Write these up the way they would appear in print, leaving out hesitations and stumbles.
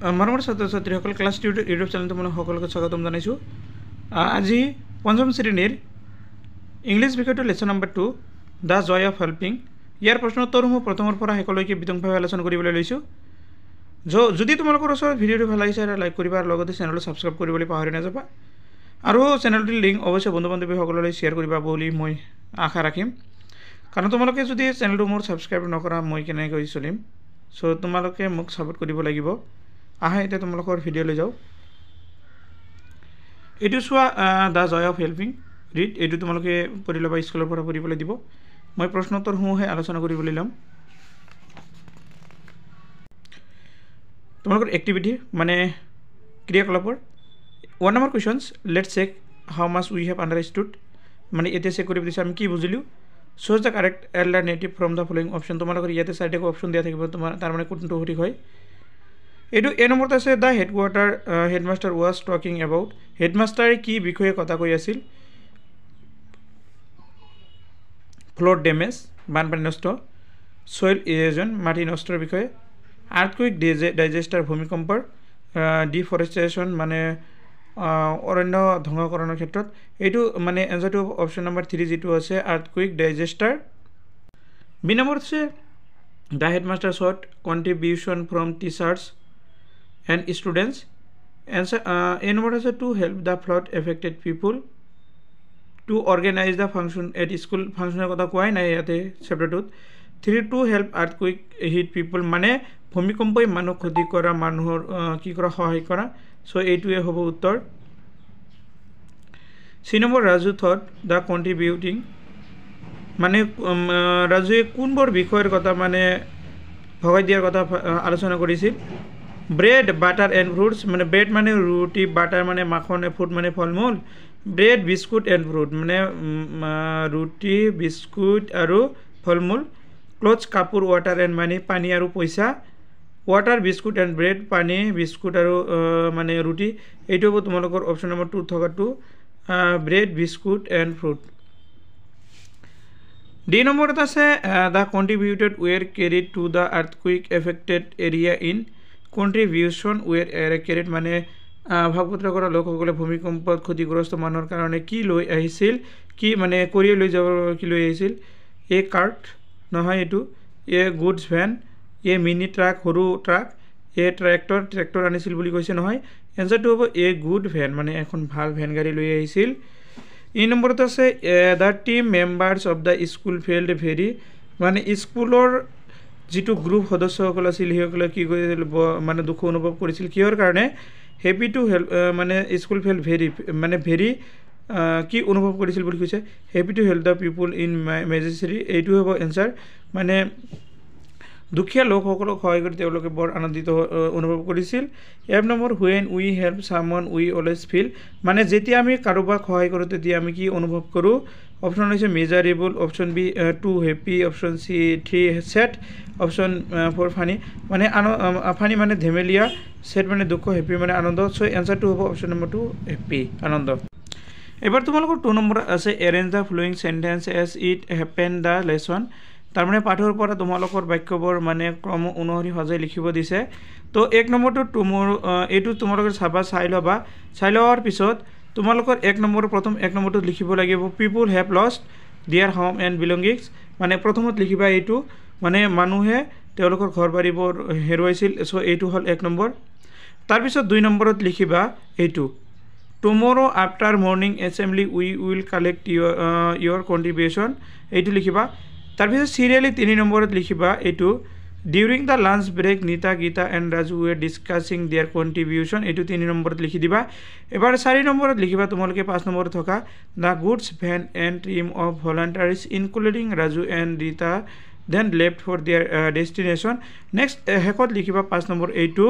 মৰমৰ ছাত্ৰ ছাত্ৰীসকল ক্লাছ টিউটৰ ইউটিউব চেনেলটো মই সকলোকে স্বাগতম জনাইছোঁ। আজি পঞ্চম শ্ৰেণীৰ ইংলিছ বিষয়টো lesson number 2 the joy of helping ইয়াৰ প্ৰশ্নোত্তৰসমূহ প্ৰথমৰ পৰা শেষলৈকে বিতংভাৱে আলোচনা কৰিবলৈ লৈছোঁ। যদি তোমালোকৰ ওচৰত ভিডিঅ'টো ভাল লাগিছে লাইক কৰিবা আৰু লগতে চেনেলটো ছাবস্ক্ৰাইব কৰিবলৈ পাহৰি নাযাবা আৰু চেনেলটোৰ লিংক অৱশ্যে বন্ধু বান্ধৱীসকললৈ শ্বেয়াৰ কৰিবা বুলি মই আশা ৰাখিম, কাৰণ তোমালোকে যদি চেনেলটো মোৰ ছাবস্ক্ৰাইব নকৰা মই কেনেকৈ চলিম। চ' তোমালোকে মোক ছাপোৰ্ট কৰিব লাগিব। আহা এতিয়া তোমালোকৰ ভিডিঅ'লৈ যাওঁ। এইটো চোৱা the joy of helping read, এইটো তোমালোকে পঢ়ি ল'বা, স্কুলৰ পৰা পঢ়িবলৈ দিব। মই প্ৰশ্নোত্তৰসমূহে আলোচনা কৰিবলৈ ল'ম। তোমালোকৰ এক্টিভিটি মানে ক্ৰিয়াকলাপৰ 1 নম্বৰ questions let's check how much we have understood, মানে এতিয়া চেক কৰিব দিছে আমি কি বুজিলোঁ। Choose the correct alternative from the following option, তোমালোকৰ ইয়াতে চাৰিটাকৈ অপশ্যন দিয়া থাকিব, তোমাৰ তাৰমানে কোনটো সঠিক হয়। এইটো এ নম্বৰত আছে the headquarter headmaster was talking about, হেডমাষ্টাৰে কি বিষয়ে কথা কৈ আছিল। ফ্লড ডেমেজ বানপানী নষ্ট, ছইল ইৰেজন মাটি নষ্টৰ বিষয়ে, আৰ্থকুইক ডাইজেষ্টাৰ ভূমিকম্পৰ, ডিফৰেষ্টেশ্যন মানে অৰণ্য ধ্বংসকৰণৰ ক্ষেত্ৰত। এইটো মানে এনচাৰটো অপশ্যন নম্বৰ 3 যিটো আছে আৰ্থকুইক ডাইজেষ্টাৰ। বি নম্বৰত আছে the headmaster sought contribution from teachers and students. Answer A নম্বৰত আছে to help the flood affected people, to organise the function at school, ফাংচনৰ কথা কোৱাই নাই ইয়াতে চেপ্টাৰটোত। 3 to help earthquake hit people, মানে ভূমিকম্পই মানুহ ক্ষতি কৰা মানুহৰ কি কৰা সহায় কৰা। চ' এইটোৱে হ'ব উত্তৰ। চি নম্বৰ ৰাজু থট দ্য কণ্ট্ৰিবিউটিং, মানে ৰাজুৱে কোনবোৰ বিষয়ৰ কথা মানে ভগাই দিয়াৰ কথা আলোচনা কৰিছিল। ব্ৰেড বাটাৰ এণ্ড ফ্ৰুটছ, মানে ব্ৰেড মানে ৰুটি, বাটাৰ মানে মাখন, ফ্ৰুট মানে ফল মূল। ব্ৰেড বিস্কুট এণ্ড ফ্ৰুট মানে ৰুটি বিস্কুট আৰু ফল মূল। ক্লথছ কাপোৰ, ৱাটাৰ এণ্ড মানি পানী আৰু পইচা। ৱাটাৰ বিস্কুট এণ্ড ব্ৰেড, পানী বিস্কুট আৰু মানে ৰুটি। এইটো হ'ব তোমালোকৰ অপশ্যন নম্বৰ 2 থকাটো bread biscuit and fruit. D নম্বৰত আছে the contributed were carried to the earthquake affected area in, contribution were carried মানে ভাগবতৰা কৰা লোকসকলে ভূমিকম্পত ক্ষতিগ্ৰস্ত মানুহৰ কাৰণে কি লৈ আহিছিল, কি মানে কৰি লৈ যাব, কি লৈ আহিছিল। এ কাৰ্ট নহয়, এইটো এ গুডছ ভেন, এ মিনি ট্ৰাক সৰু ট্ৰাক, এ ট্ৰেক্টৰ আনিছিল বুলি কৈছে নহয়। এনচাৰটো হ'ব এ গুড ভেন, মানে এখন ভাল ভেন গাড়ী লৈ আহিছিল। ই নম্বৰত আছে the team members of the school felt very, মানে স্কুলৰ যিটো গ্ৰুপ সদস্যসকল আছিল সেইসকলে কি কৰিছিল মানে দুখ অনুভৱ কৰিছিল কিহৰ কাৰণে। হেপী টু হেল্প মানে স্কুল ফেল্ড ভেৰি, মানে ভেৰি কি অনুভৱ কৰিছিল বুলি কৈছে। Happy to help the people in misery, এইটো হ'ব এনচাৰ, মানে দুখীয়া লোকসকলক সহায় কৰি তেওঁলোকে বৰ আনন্দিত অনুভৱ কৰিছিল। F number when we help someone we always feel, মানে যেতিয়া আমি কাৰোবাক সহায় কৰোঁ তেতিয়া আমি কি অনুভৱ কৰোঁ। অপশ্যন হৈছে miserable, option B 2 happy, option C 3 sad, option 4 funny, মানে ফানী মানে ধেমেলীয়া, ছেড মানে দুখ, হেপী মানে আনন্দ। চ' এনচাৰটো হ'ব অপশ্যন নম্বৰ 2 হেপী আনন্দ। এবাৰ তোমালোকৰ 2 নম্বৰ আছে arrange the following sentence as it happen the lesson, তাৰমানে পাঠৰ পৰা তোমালোকৰ বাক্যবোৰ মানে ক্ৰম অনুসৰি সজাই লিখিব দিছে। তো 1 নম্বৰটো এইটো তোমালোকে চাবা, চাই ল'বা, চাই লোৱাৰ পিছত তোমালোকৰ 1 নম্বৰটোত লিখিব লাগিব পিপুল হেভ লষ্ট দিয়াৰ হোম এণ্ড বিলংগিংছ, মানে প্ৰথমত লিখিবা এইটো, মানে মানুহে তেওঁলোকৰ ঘৰ বাৰীবোৰ হেৰুৱাইছিল। চ' এইটো হ'ল 1 নম্বৰ। তাৰপিছত 2 নম্বৰত লিখিবা এইটো tomorrow after morning assembly we will collect your contribution, এইটো লিখিবা। তাৰপিছত চিৰিয়েলি 3 নম্বৰত লিখিবা এইটো during the lunch break Nita Gita and Raju were discussing their contribution, এইটো 3 নম্বৰত লিখি দিবা। এবাৰ 4 নম্বৰত লিখিবা তোমালোকে 5 নম্বৰত থকা the goods van and team of volunteers including Raju and Rita then left for their destination. Next শেষত লিখিবা 5 নম্বৰ এইটো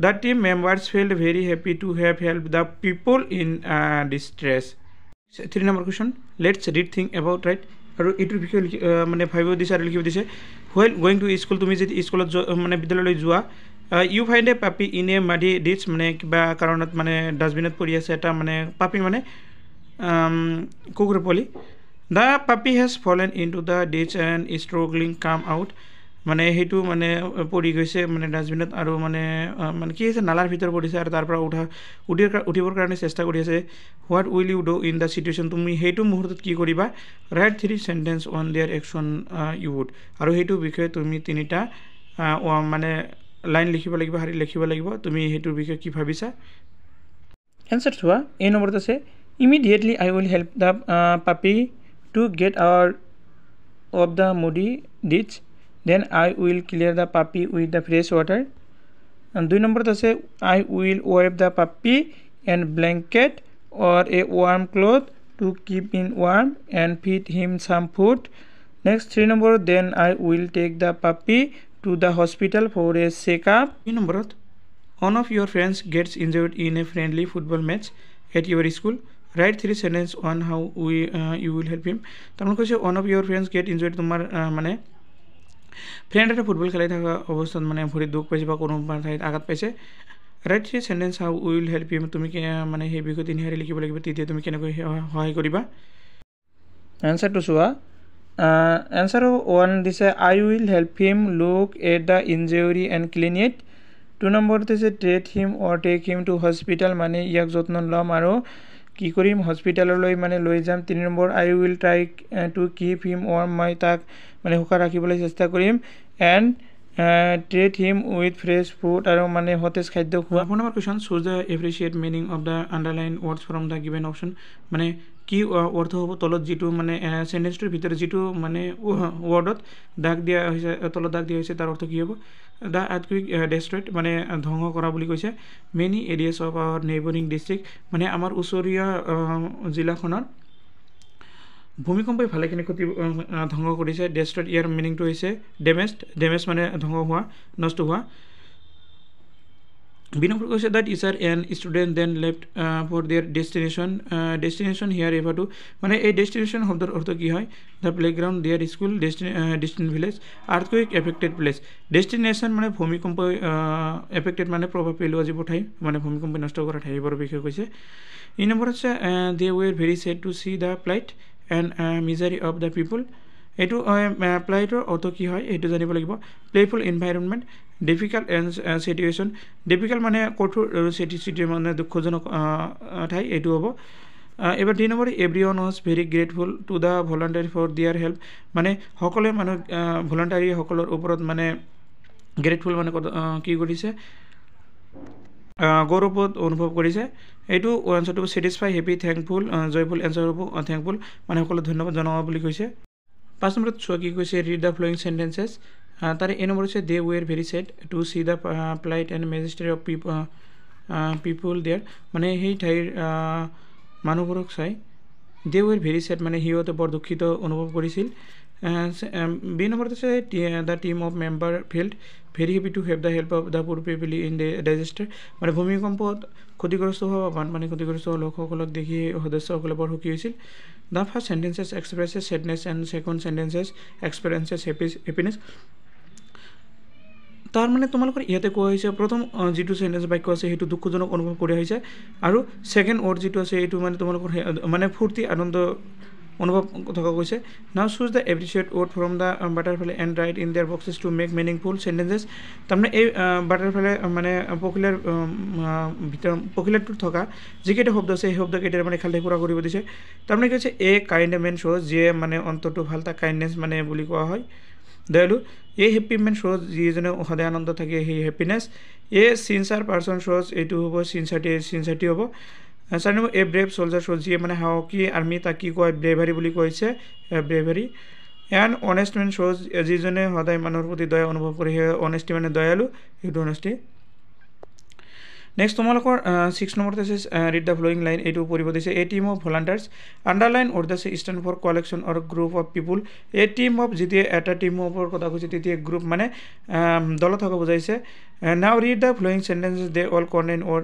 the team members felt very happy to have help the people in distress. 3 number question let's read think about right, আৰু এইটোৰ বিষয়ে মানে ভাবিব দিছে আৰু লিখিব দিছে। হুৱেল গোয়িং টু স্কুল, তুমি যদি স্কুলত মানে বিদ্যালয়লৈ যোৱা, ইউ ফাইণ্ড এ পাপি ইন এ মাডি ডিচ, মানে কিবা কাৰণত মানে ডাষ্টবিনত পৰি আছে এটা মানে পাপি মানে কুকুৰ পোৱালি। The puppy has fallen into the ditch and struggling come out, মানে সেইটো মানে পৰি গৈছে মানে ডাষ্টবিনত আৰু মানে মানে কি হৈছে নালাৰ ভিতৰত পৰিছে আৰু তাৰ পৰা উঠিবৰ কাৰণে চেষ্টা কৰি আছে what will you do in the situation তুমি সেইটো মুহূৰ্তত কি কৰিবা write 3 sentence on their action you would আৰু সেইটো বিষয়ে তুমি 3টা মানে লাইন লিখিব লাগিব শাৰী লিখিব লাগিব তুমি সেইটোৰ বিষয়ে কি ভাবিছা এনসাৰ চোৱা এই নম্বৰত আছে immediately I will help the puppy to get out of the muddy ditch then I will clear the puppy with the fresh water and 2 number আছে I will wipe the puppy and blanket or a warm cloth to keep him warm and feed him some food next 3 number then I will take the puppy to the hospital for a checkup 3 number one of your friends gets injured in a friendly football match at your school write 3 sentences on how you will help him তারপর কৈছে one of your friends get injured তোমার মানে friend একটা football খেলাই থাকা অৱস্থাত মানে ভৰিত দুখ পাইছে বা কোনো ঠাইত আঘাত পাইছে right 3 sentence how will help হিম তুমি মানে সেই বিষয়ে 3 শাৰী লিখিব লাগিব তেতিয়া তুমি কেনেকৈ সহায় কৰিবা এনসাৰটো চোৱা এনসাৰ 1 দিছে I will help him look at the injury and clean it 2 number দিছে treat him or take him to hospital মানে ইয়াক যত্ন ল'ম আৰু কি কৰিম হস্পিটেললৈ মানে লৈ যাম 3 number I will try to keep him warm মই তাক মানে হুকা ৰাখিবলৈ চেষ্টা কৰিম and treat him with fresh food আৰু মানে সতেজ খাদ্য খোৱা 4 number question choose the appreciate meaning of the underline words from the given option মানে কি অৰ্থ হ'ব তলত যিটো মানে চেণ্টেন্সটোৰ ভিতৰত যিটো মানে ৱৰ্ডত দাগ দিয়া হৈছে তলত দাগ দিয়া হৈছে তাৰ অৰ্থ কি হ'ব দ্য আৰ্থকুইক ডেষ্ট্ৰয়ড মানে ধ্বংস কৰা বুলি কৈছে many areas of our neighbouring district মানে আমাৰ ওচৰীয়া জিলাখনৰ ভূমিকম্পই ভালেখিনি ক্ষতি ধ্বংস কৰিছে ডেষ্ট্ৰয়ড ইয়াৰ মিনিংটো হৈছে ডেমেজ মানে ধ্বংস হোৱা নষ্ট হোৱা বিনম্ৰ কৈছে that teacher and student then left for their destination here এভাৰটো মানে এই ডেষ্টিনেশ্যন শব্দৰ অৰ্থ কি হয় the playground their school distant village earthquake affected place destination মানে ভূমিকম্পই এফেক্টেড মানে প্ৰভাৱ পেলোৱা যিবোৰ ঠাই মানে ভূমিকম্পই নষ্ট কৰা ঠাইবোৰৰ বিষয়ে কৈছে এই নম্বৰ আছে they were very sad to see the plight and misery of the people এইটো প্লাইটৰ অৰ্থ কি হয় এইটো জানিব লাগিব playful environment difficult situation difficult মানে কঠোৰ চিটুৱেশ্যন মানে দুখজনক ঠাই এইটো হ'ব এবাৰ 2 number every one was very grateful to the voluntary for their help মানে সকলোৱে মানুহ ভলাণ্টাৰীসকলৰ ওপৰত মানে গ্ৰেটফুল মানে কি কৰিছে গৌৰৱবোধ অনুভৱ কৰিছে এইটো এনচাৰটো satisfy happy thankful joyful answer হ'ব থেংকফুল মানে সকলো ধন্যবাদ জনোৱা বুলি কৈছে 5 নম্বৰত চোৱা কি কৈছে ৰিড দ্য ফ্লোয়িং চেণ্টেন্সেছ তাৰে এই নম্বৰ হৈছে they were very sad to see the plight and majesty of people their মানে সেই ঠাইৰ মানুহবোৰক চাই দে ৱেৰ ভেৰি ছেড মানে সিহঁতে বৰ দুখিত অনুভৱ কৰিছিল বি নম্বৰত আছে the team of member field very happy to have the help of the পুৰ পিপল ইন দ্য ডিজাষ্টাৰ মানে ভূমিকম্পত ক্ষতিগ্ৰস্ত হোৱা বানপানী ক্ষতিগ্ৰস্ত লোকসকলক দেখি সদস্যসকলে বৰ সুখী হৈছিল the first sentences expresses sadness and second sentences experiences happiness তাৰ মানে তোমালোকৰ ইয়াতে কোৱা হৈছে প্ৰথম যিটো চেণ্টেন্স বাক্য আছে সেইটো দুখজনক অনুভৱ কৰি আহিছে আৰু ছেকেণ্ড ৱৰ্ড যিটো আছে এইটো মানে তোমালোকৰ মানে ফূৰ্তি আনন্দ অনুভৱ থকা কৈছে নাও choose the appreciate word from the butterfly and right in there boxes to make meaningful sentences তাৰমানে এই বাটাৰফ্লাই মানে পখিলাটোত থকা যিকেইটা শব্দ আছে সেই শব্দকেইটাৰ মানে খালি পূৰা কৰিব দিছে তাৰমানে কি হৈছে এ কাইণ্ড মেন শ্ব' যিয়ে মানে অন্তৰটো ভাল তাক কাইণ্ডনেছ মানে বুলি কোৱা হয় দয়ালু এই হেপী মেন শ্ব' যিজনে সদায় আনন্দ থাকে সেই হেপিনেছ এ চিনচাৰ পাৰ্চন শ্ব'জ এইটো হ'ব চিনচাৰিটি হ'ব 4 নম্বৰ এ ব্ৰেভ চলজাৰ শ্ব' যিয়ে মানে সাহসী আৰ্মি তাক কি কয় ব্ৰেভাৰী বুলি কৈছে ব্ৰেভাৰী এণ্ড অনেষ্ট মেন শ্ব'জ যিজনে সদায় মানুহৰ প্ৰতি দয়া অনুভৱ কৰে সেই অনেষ্টি মানে দয়ালু সেইটো অনেষ্টি নেক্সট তোমালোকৰ 6 নম্বৰত আছে ৰিড দ্য ফ্লোয়িং লাইন এইটো পঢ়িব দিছে a team of volunteers underline or the stand for collection or group of people a team of যেতিয়া এটা টিম অফৰ কথা কৈছে তেতিয়া গ্ৰুপ মানে দলত থকা বুজাইছে now read the following sentences they all contain or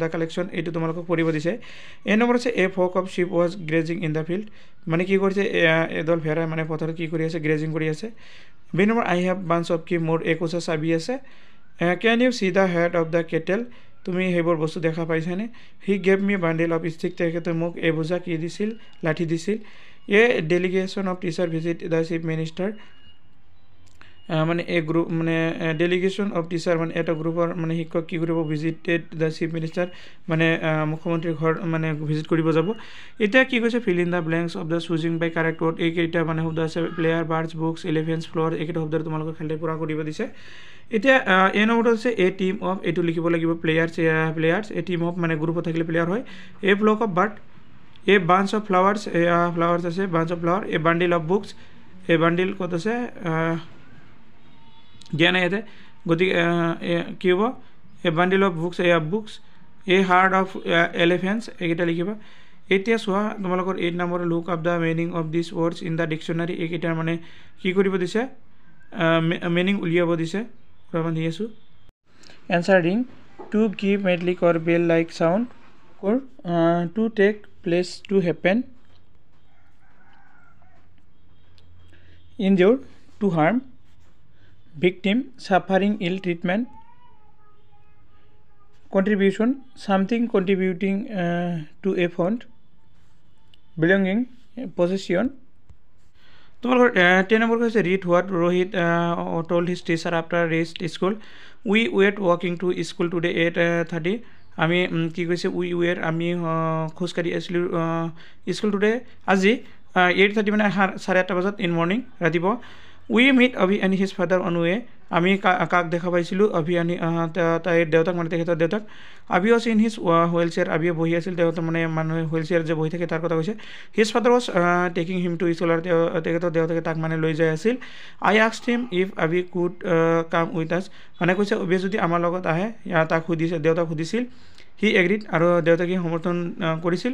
the collection এইটো তোমালোকক পঢ়িব দিছে এই নম্বৰ আছে a flock of sheep was grazing in the field মানে কি কৰিছে এডল ভেড়াই মানে পথাৰত কি কৰি আছে গ্ৰেজিং কৰি আছে B number I have bunch of key মোৰ একোচা চাবি আছে can you see the herd of the cattle তুমি সেইবোৰ বস্তু দেখা পাইছানে he gave me bundle of stick তেখেতে মোক এই বোজা কি দিছিল লাঠি দিছিল a delegation of teacher visit the chief minister মানে এ গ্ৰুপ মানে ডেলিগেশ্যন অফ টিচাৰ মানে এটা গ্ৰুপৰ মানে শিক্ষক কি কৰিব ভিজিটেড দ্য চিফ মিনিষ্টাৰ মানে মুখ্যমন্ত্ৰীৰ ঘৰ মানে ভিজিট কৰিব যাব এতিয়া কি কৈছে fill in the blanks of the choosing by correct word এইকেইটা মানে শব্দ আছে player birds books elephants flower এইকেইটা শব্দৰ তোমালোকৰ খালি পূৰা কৰিব দিছে এতিয়া এই নম্বৰটো আছে এ টিম অফ এইটো লিখিব লাগিব প্লেয়াৰ্ছ এ টিম অফ মানে গ্ৰুপত থাকিলে প্লেয়াৰ হয় a flock of bird a bunch of flowers flowers আছে bunch of flower a bundle of books এই বান্ডিল ক'ত আছে দিয়া নাই ইয়াতে গতিকে কি হ'ব a bundle of books books a herd of elephants এইকেইটা লিখিবা এতিয়া চোৱা তোমালোকৰ 8 number look up the meaning of this words in the dictionary এইকেইটাৰ মানে কি কৰিব দিছে মিনিং উলিয়াব দিছে দি আছোঁ answer ring to give metallic or bell like sound occur to take place to happen injure to harm victim suffering ill treatment contribution something contributing to a fund belonging possession তোমালোকৰ 10 নম্বৰ কৈছে read what Rohit told his teacher after reached school we were walking to school today at 8:30 আমি কি কৈছে we were আমি খোজকাঢ়ি আছিলোঁ school today আজি 8:30 মানে 8:30 বজাত ইন মৰ্নিং ৰাতিপুৱা we meet Abhi and his father on way আমি কাক দেখা পাইছিলোঁ অভি আনি তাইৰ দেউতাক মানে তেখেতৰ দেউতাক Abhi was in his wheel chair আভিয়ে বহি আছিল দেউতা মানে মানুহে হুইল চেয়াৰ যে বহি থাকে তাৰ কথা কৈছে his father was taking him to school আৰু তেখেতৰ দেউতাকে তাক মানে লৈ যাই আছিল আই আস্কড হিম ইফ আভি কুড কাম উইথ আছ মানে কৈছে অভিয়ে যদি আমাৰ লগত আহে তাক সুধিছে দেউতাক সুধিছিল হি এগ্ৰিড আৰু দেউতাকে সমৰ্থন কৰিছিল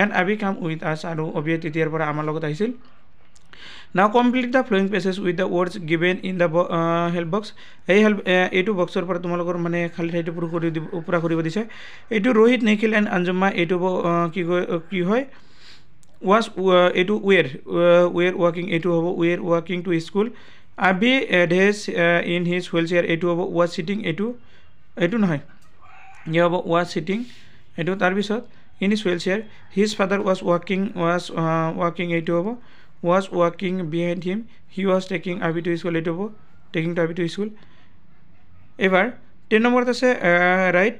এণ্ড আভি কাম উইথ আছ আৰু অভিয়ে তেতিয়াৰ পৰা আমাৰ লগত আহিছিল Now complete the flowing passages with the words given in the help box. এইটো বক্সৰ পৰা তোমালোকৰ মানে খালি ঠাইটো পুৰা কৰিব দিছে এইটো ৰোহিত নিখিল এণ্ড আঞ্জুমা এইটো কি হয় was এইটো were walking এইটো হ'ব were walking to school আভি has in his wheelchair এইটো হ'ব was sitting এইটো নহয় ইয়ে হ'ব was sitting এইটো তাৰপিছত in his wheelchair his father was walking এইটো হ'ব was walking behind him he was taking Abhi to school এইটো হ'ব taking to Abhi to school এবাৰ 10 নম্বৰত আছে right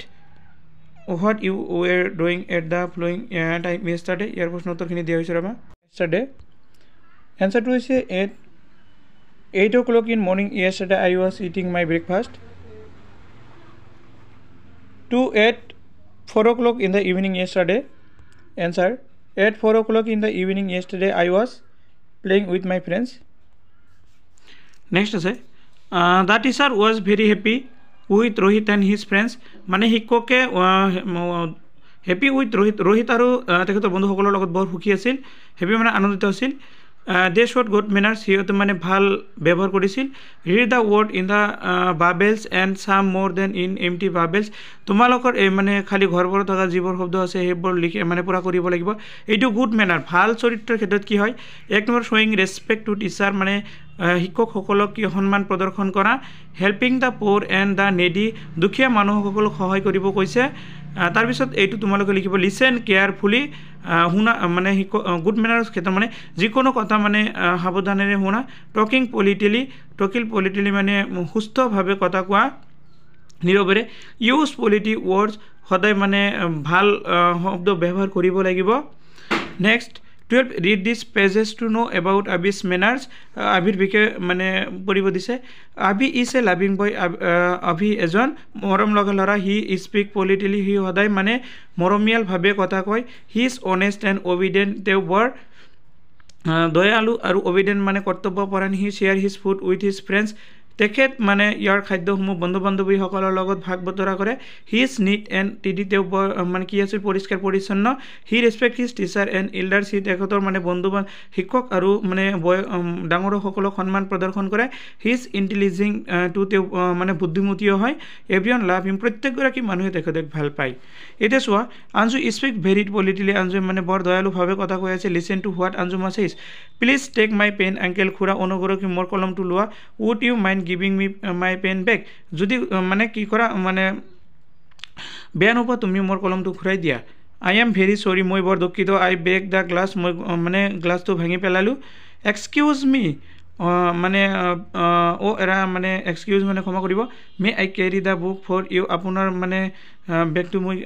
what you were doing at the following time yesterday ইয়াৰ প্ৰশ্ন উত্তৰখিনি দিয়া হৈছে ৰবা yesterday answerটো হৈছে 8 o'clock in morning yesterday I was eating my breakfast to at 4 o'clock in the evening yesterday answer at 4 o'clock in the evening yesterday I was playing with my friends next আছে the teacher was very happy with Rohit and his friends মানে শিক্ষকে happy with Rohit আৰু তেখেতৰ বন্ধুসকলৰ লগত বৰ সুখী আছিল happy মানে আনন্দিত আছিল they showed good manners সিহঁতে মানে ভাল ব্যৱহাৰ কৰিছিল read the word in the bubbles and some more than in empty bubbles তোমালোকৰ এই মানে খালি ঘৰবোৰ থকা যিবোৰ শব্দ আছে সেইবোৰ লিখি মানে পুৰা কৰিব লাগিব এইটো গুড মেনাৰ ভাল চৰিত্ৰৰ ক্ষেত্ৰত কি হয় এক number showing respect to teacher মানে শিক্ষকসকলক কি সন্মান প্ৰদৰ্শন কৰা helping the poor and the needy দুখীয়া মানুহসকলক সহায় কৰিব কৈছে তাৰপিছত এইটো তোমালোকে লিখিব লিসেন কেয়াৰফুলি শুনা মানে গুড মেনাৰ্ছ ক্ষেত্ৰত মানে যিকোনো কথা মানে সাৱধানেৰে শুনা টকিং পলিটিলি মানে সুস্থভাৱে কথা কোৱা নীৰৱেৰে ইউজ পলিটি ৱৰ্ডছ সদায় মানে ভাল শব্দ ব্যৱহাৰ কৰিব লাগিব next 12 read these pages to know about Abhi's manners Abhir বিষয়ে মানে পঢ়িব দিছে Abhi is a loving boy Abhi এজন মৰম লগা ল'ৰা he speak politely he সদায় মানে মৰমীয়াল ভাৱে কথা কয় he is honest and obedient তেওঁ বৰ দয়ালু আৰু obedient মানে কৰ্তব্যপৰায়ণ he share his food with his friends তেখেত মানে ইয়াৰ খাদ্যসমূহ বন্ধু বান্ধৱীসকলৰ লগত ভাগ বতৰা কৰে হি ইজ নিট এণ্ড টিডি তেওঁ মানে কি আছিল পৰিষ্কাৰ পৰিচ্ছন্ন হি ৰেচপেক্ট হিজ টিচাৰ এণ্ড ইল্ডাৰ্ছ হি তেখেতৰ মানে বন্ধু শিক্ষক আৰু মানে ডাঙৰসকলক সন্মান প্ৰদৰ্শন কৰে হি ইজ ইণ্টেলিজেণ্ট টু তেওঁ মানে বুদ্ধিমতীয় হয় এভৰিৱান লাভ হিম প্ৰত্যেকগৰাকী মানুহে তেখেতক ভাল পায় এতিয়া চোৱা Anju speak very politely Anju মানে বৰ দয়ালুভাৱে কথা কৈ আছে listen to what Anju message please take my pen uncle খুৰা অনুগ্ৰহ মোৰ কলমটো লোৱা would you mind giving me my pen back যদি মানে কি কৰা মানে বেয়া নোপোৱা তুমি মোৰ কলমটো ঘূৰাই দিয়া I am very sorry মই বৰ দুঃখিত I break the glass মই মানে গ্লাছটো ভাঙি পেলালো excuse me মানে এৰা মানে এক্সকিউজ মানে ক্ষমা কৰিব may I carry the book for you আপোনাৰ মানে বেগটো মই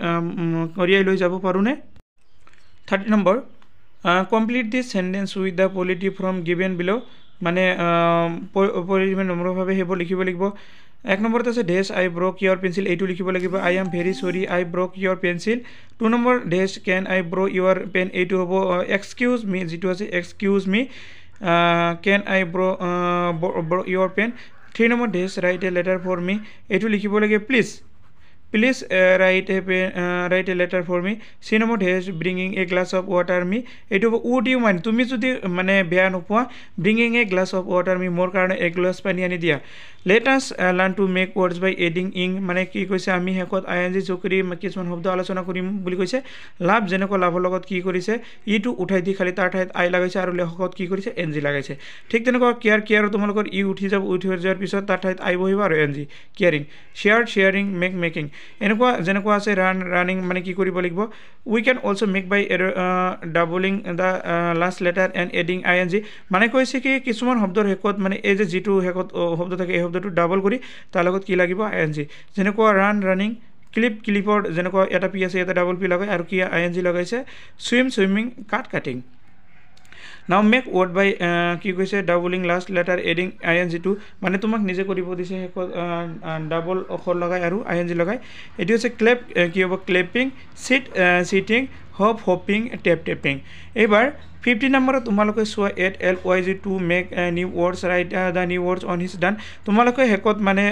কঢ়িয়াই লৈ যাব পাৰোঁনে 30 number complete this sentence with the polite from given below' মানে নম্ৰভাৱে সেইবোৰ লিখিব লাগিব 1 নম্বৰত আছে ডেছ আই ব্ৰক ইয়ৰ পেঞ্চিল এইটো লিখিব লাগিব আই am very sorry I broke your pencil 2 number dash can I borrow your pen এইটো হ'ব এক্সকিউজ মি যিটো আছে excuse me can I borrow your pen 3 number dash write a letter for me এইটো লিখিব লাগে please write a letter for me 3 number dash bringing a glass of water me এইটো would you mind তুমি যদি মানে বেয়া নোপোৱা bringing a glass of water মি মোৰ কাৰণে এক গ্লাছ পানী আনি দিয়া let us learn to make words by adding ing মানে কি কৈছে আমি শেষত ING যোগ কৰি কিছুমান শব্দ আলোচনা কৰিম বুলি কৈছে লাভ যেনেকুৱা লাভৰ লগত কি কৰিছে ইটো উঠাই দি খালি তাৰ ঠাইত আই লাগাইছে আৰু লেখকত কি কৰিছে NG লাগাইছে ঠিক তেনেকুৱা কেয়াৰ তোমালোকৰ ই উঠি যোৱাৰ পিছত তাৰ ঠাইত আই বহিব আৰু NG কেয়াৰিং শ্বেয়াৰিং মেকিং এনেকুৱা যেনেকুৱা আছে ৰানিং মানে কি কৰিব লাগিব we can also' make by doubling the last letter and adding ING মানে কৈছে কি কিছুমান শব্দৰ শেষত মানে এই যে যিটো শেষত শব্দ থাকে এই শব্দটো ডাবল কৰি তাৰ লগত কি লাগিব ING যেনেকুৱা ৰানিং ক্লিপৰ যেনেকুৱা এটা পি আছে এটা ডাবল পি লগাই আৰু কি ING লগাইছে সুইমিং কাটিং নাও মেক ৱৰ্ড বাই কি কৈছে doubling last letter adding ING টো মানে তোমাক নিজে কৰিব দিছে শেষত ডাবল অক্ষৰ লগাই আৰু ING লগাই এটি হৈছে ক্লেপ কি হ'ব ক্লেপিং সিটিং হপিং টেপিং এইবাৰ 50 নম্বৰত তোমালোকে চোৱা add LYG to make new words write the new words on his done তোমালোকে শেষত মানে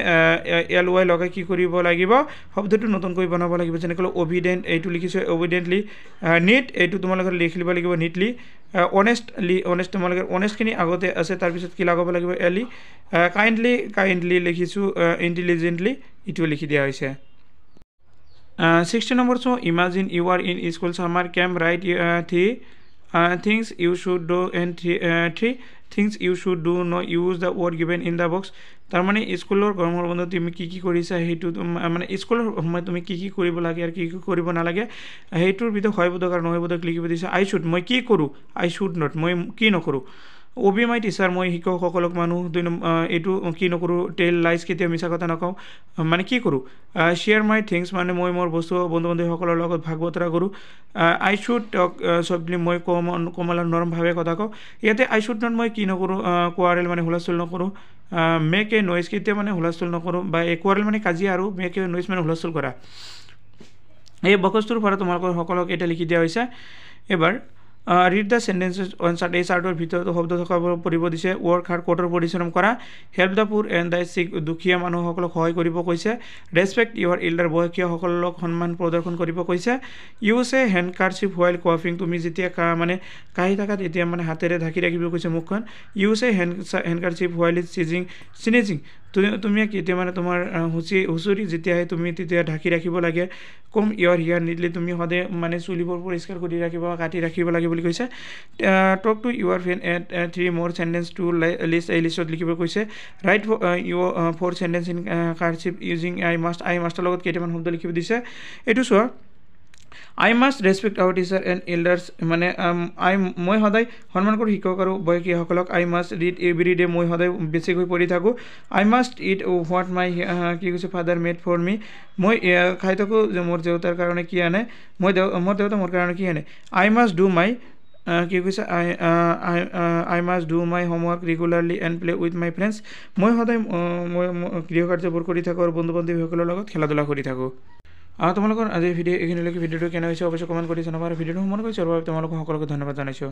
LY লগাই কি কৰিব লাগিব শব্দটো নতুনকৈ বনাব লাগিব যেনেকৈ অভিডেণ্ট এইটো লিখিছোঁ অভিডেণ্টলি নিট এইটো তোমালোকে লিখিব লাগিব নিটলি অনেষ্ট তোমালোকে অনেষ্টখিনি আগতে আছে তাৰপিছত কি লগাব লাগিব এলি কাইণ্ডলি লিখিছোঁ ইণ্টেলিজেণ্টলি এইটো লিখি দিয়া হৈছে 60 নম্বৰ চোৱা imagine you are in school summer camp write things you should do and three things you should do no use the word given in the box তাৰ মানে স্কুলৰ গৰমৰ বন্ধত তুমি কি কি কৰিছা সেইটো মানে স্কুলৰ সময়ত তুমি কি কি কৰিব লাগে আৰু কি কি কৰিব নালাগে সেইটোৰ ভিতৰত হয়বোধক আৰু নহয়বোধক লিখিব দিছে আই শুড মই কি কৰোঁ আই শুড নট মই কি নকৰোঁ অবি মাই টিচাৰ মই শিক্ষকসকলক মানুহ এইটো কি নকৰোঁ টেল লাইজ কেতিয়া মিছা কথা নকওঁ মানে কি কৰোঁ শ্বেয়াৰ মাই থিংছ মানে মই মোৰ বস্তু বন্ধু বান্ধৱীসকলৰ লগত ভাগ বতৰা কৰোঁ আই শুড টক চবলি মই কোমল নৰমভাৱে কথা কওঁ ইয়াতে আই শুড নট মই কি নকৰোঁ কোৱাৰেল মানে হুলস্থুল নকৰোঁ মেক এ নইজ কেতিয়া মানে হুলস্থুল নকৰোঁ বা কোৱাৰেল মানে কাজিয়া আৰু মেক এ নইজ মানে হুলস্থুল কৰা এই বকচটোৰ পৰা তোমালোকৰ সকলক এটা লিখি দিয়া হৈছে এবাৰ read the sentences on chart এই চাৰ্টৰ ভিতৰত শব্দ থকা পঢ়িব দিছে ৱৰ্ক হাৰ্ড কঠোৰ পৰিশ্ৰম কৰা হেল্প দ্য পুৰ এণ্ড দ্য চিক দুখীয়া মানুহসকলক সহায় কৰিব কৈছে ৰেচপেক্ট ইউৰ এল্ডাৰ বয়সীয়াসকলক সন্মান প্ৰদৰ্শন কৰিব কৈছে ইউজ এ হেণ্ডকাৰচিপ হুৱাইল কফিং তুমি যেতিয়া মানে কাহি থাকা তেতিয়া মানে হাতেৰে ঢাকি ৰাখিব কৈছে মুখখন ইউজ এ হেণ্ডকাৰচিপ হুৱাইল ইজ চিনিজিং তুমি কেতিয়া মানে তোমাৰ হুঁচৰি যেতিয়া আহে তুমি তেতিয়া ঢাকি ৰাখিব লাগে কম ইয়ৰ হিয়াৰ নিদিলে তুমি সদায় মানে চুলিবোৰ পৰিষ্কাৰ কৰি ৰাখিব কাটি ৰাখিব লাগে বুলি কৈছে talk to your friend at 3 more sentence to list এই লিষ্টত লিখিব কৈছে write your 4 sentence in cursive using I master লগত কেইটামান শব্দ লিখিব দিছে এইটো চোৱা I must respect our teacher and elders মানে মই সদায় সন্মান কৰোঁ শিক্ষক আৰু বয়সীয়াসকলক I must read every day মই সদায় বেছিকৈ পঢ়ি থাকোঁ I must eat what my কি কৈছে father made for me মই খাই থাকোঁ যে মোৰ দেউতাৰ কাৰণে কি আনে মোৰ দেউতা মোৰ কাৰণে কি আনে I must do my কি কৈছে I must do my homework regularly and play with my friends মই সদায় মই গৃহ কাৰ্যবোৰ কৰি থাকোঁ আৰু বন্ধু বান্ধৱীসকলৰ লগত খেলা ধূলা কৰি থাকোঁ তোমালোকৰ আজিৰ ভিডিঅ' এইখিনিলৈকে ভিডিঅ'টো কেনে হৈছে অৱশ্যে কমেণ্ট কৰি জনাবা আৰু ভিডিঅ'টো সম্পূৰ্ণ কৰিছোঁ আৰু তোমালোকক সকলোকে ধন্যবাদ জনাইছোঁ